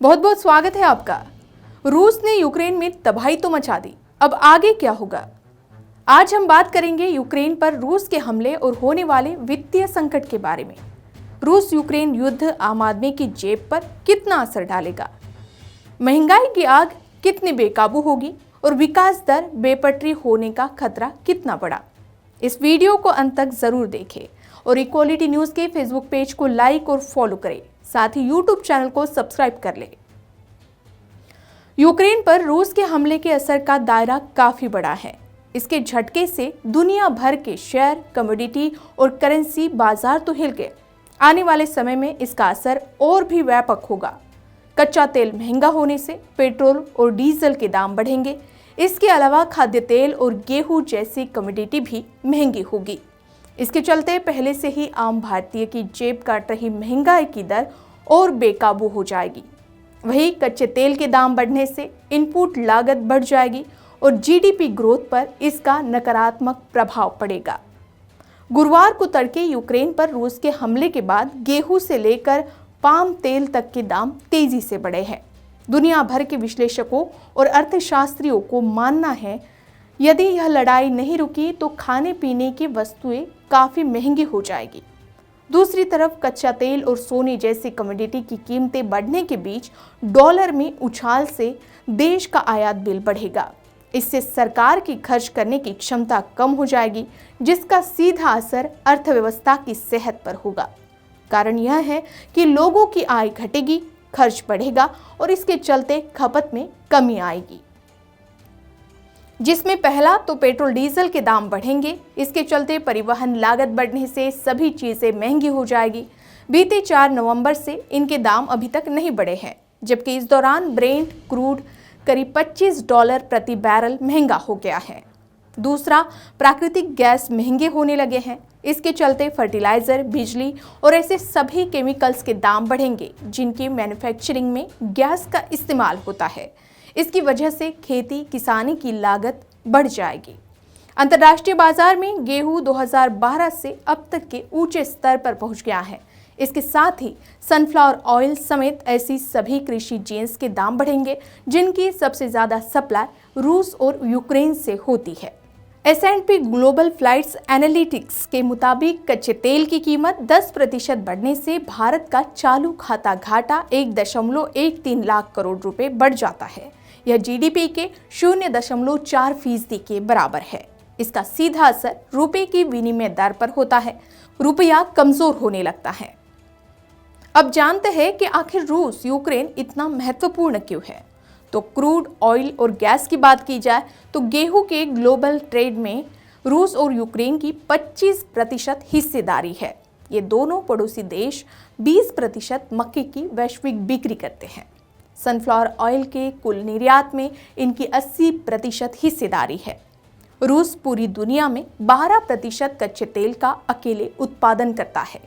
बहुत बहुत स्वागत है आपका। रूस ने यूक्रेन में तबाही तो मचा दी, अब आगे क्या होगा? आज हम बात करेंगे यूक्रेन पर रूस के हमले और होने वाले वित्तीय संकट के बारे में। रूस यूक्रेन युद्ध आम आदमी की जेब पर कितना असर डालेगा? महंगाई की आग कितनी बेकाबू होगी और विकास दर बेपटरी होने का खतरा कितना बड़ा? इस वीडियो को अंत तक जरूर देखें और इक्वालिटी न्यूज़ के फेसबुक पेज को लाइक और फॉलो करें, साथ ही यूट्यूब चैनल को सब्सक्राइब कर लें। यूक्रेन पर रूस के हमले के असर का दायरा काफी बड़ा है। इसके झटके से दुनिया भर के शेयर, कमोडिटी और करेंसी बाजार तो हिल गए। आने वाले समय में इसका असर और भी व्यापक होगा। कच्चा तेल महंगा होने से पेट्रोल और डीजल के दाम बढ़ेंगे। इसके अलावा खाद्य तेल और गेहूं जैसी कमोडिटी भी महंगी होगी। इसके चलते पहले से ही आम भारतीय की जेब काट रही महंगाई की दर और बेकाबू हो जाएगी। वहीं कच्चे तेल के दाम बढ़ने से इनपुट लागत बढ़ जाएगी और जीडीपी ग्रोथ पर इसका नकारात्मक प्रभाव पड़ेगा। गुरुवार को तड़के यूक्रेन पर रूस के हमले के बाद गेहूं से लेकर पाम तेल तक के दाम तेजी से बढ़े हैं। दुनिया भर के विश्लेषकों और अर्थशास्त्रियों को मानना है, यदि यह लड़ाई नहीं रुकी तो खाने पीने की वस्तुएं काफी महंगी हो जाएगी। दूसरी तरफ कच्चा तेल और सोने जैसी कमोडिटी की कीमतें बढ़ने के बीच डॉलर में उछाल से देश का आयात बिल बढ़ेगा। इससे सरकार की खर्च करने की क्षमता कम हो जाएगी, जिसका सीधा असर अर्थव्यवस्था की सेहत पर होगा। कारण यह है कि लोगों की आय घटेगी, खर्च बढ़ेगा और इसके चलते खपत में कमी आएगी, जिसमें पहला तो पेट्रोल डीजल के दाम बढ़ेंगे। इसके चलते परिवहन लागत बढ़ने से सभी चीजें महंगी हो जाएगी। बीते 4 नवंबर से इनके दाम अभी तक नहीं बढ़े हैं, जबकि इस दौरान ब्रेंट क्रूड करीब $25 प्रति बैरल महंगा हो गया है। दूसरा, प्राकृतिक गैस महंगे होने लगे हैं। इसके चलते फर्टिलाइजर, बिजली और ऐसे सभी केमिकल्स के दाम बढ़ेंगे जिनकी मैन्युफैक्चरिंग में गैस का इस्तेमाल होता है। इसकी वजह से खेती किसानी की लागत बढ़ जाएगी। अंतर्राष्ट्रीय बाजार में गेहूं 2012 से अब तक के ऊंचे स्तर पर पहुंच गया है। इसके साथ ही सनफ्लावर ऑयल समेत ऐसी सभी कृषि जिन्स के दाम बढ़ेंगे जिनकी सबसे ज्यादा सप्लाई रूस और यूक्रेन से होती है। S&P ग्लोबल फ्लाइट्स एनालिटिक्स के मुताबिक कच्चे तेल की कीमत 10% बढ़ने से भारत का चालू खाता घाटा 1.13 लाख करोड़ रुपए बढ़ जाता है। यह जीडीपी के 0.4% के बराबर है। इसका सीधा असर रुपए की विनिमय दर पर होता है। रुपया कमजोर होने लगता है। अब जानते हैं कि आखिर रूस यूक्रेन इतना महत्वपूर्ण क्यों है। तो क्रूड ऑयल और गैस की बात की जाए तो गेहूं के ग्लोबल ट्रेड में रूस और यूक्रेन की 25% हिस्सेदारी है। ये दोनों पड़ोसी देश 20% मक्के की वैश्विक बिक्री करते हैं। सनफ्लावर ऑयल के कुल निर्यात में इनकी 80% हिस्सेदारी है। रूस पूरी दुनिया में 12% कच्चे तेल का अकेले उत्पादन करता है।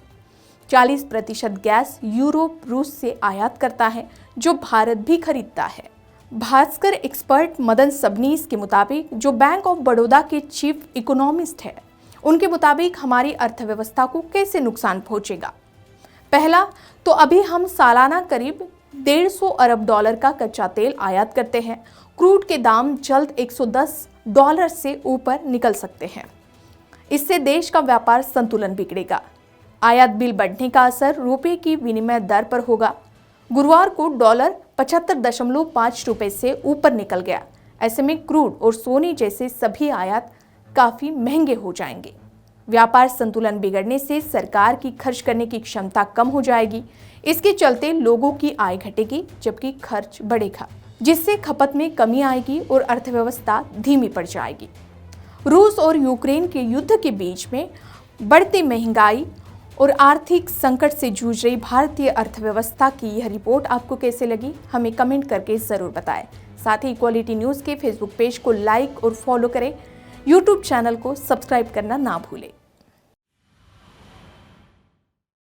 40% गैस यूरोप रूस से आयात करता है, जो भारत भी खरीदता है। भास्कर एक्सपर्ट मदन सबनीस के मुताबिक, जो बैंक ऑफ बड़ौदा के चीफ इकोनॉमिस्ट है, उनके मुताबिक हमारी अर्थव्यवस्था को कैसे नुकसान पहुंचेगा। पहला तो अभी हम सालाना करीब $150 अरब का कच्चा तेल आयात करते हैं। क्रूड के दाम जल्द $110 से ऊपर निकल सकते हैं। इससे देश का व्यापार संतुलन बिगड़ेगा। आयात बिल बढ़ने का असर रुपए की विनिमय दर पर होगा। गुरुवार को डॉलर 75.5 रुपए से ऊपर निकल गया। ऐसे में क्रूड और सोने जैसे सभी आयात काफी महंगे हो जाएंगे। व्यापार संतुलन बिगड़ने से सरकार की खर्च करने की क्षमता कम हो जाएगी। इसके चलते लोगों की आय घटेगी, जबकि खर्च बढ़ेगा, जिससे खपत में कमी आएगी और अर्थव्यवस्था धीमी पड़ जाएगी। रूस और यूक्रेन के युद्ध के बीच में बढ़ती महंगाई और आर्थिक संकट से जूझ रही भारतीय अर्थव्यवस्था की यह रिपोर्ट आपको कैसे लगी, हमें कमेंट करके जरूर बताएं। साथ ही इक्वालिटी न्यूज़ के फेसबुक पेज को लाइक और फॉलो करें। यूट्यूब चैनल को सब्सक्राइब करना ना भूलें।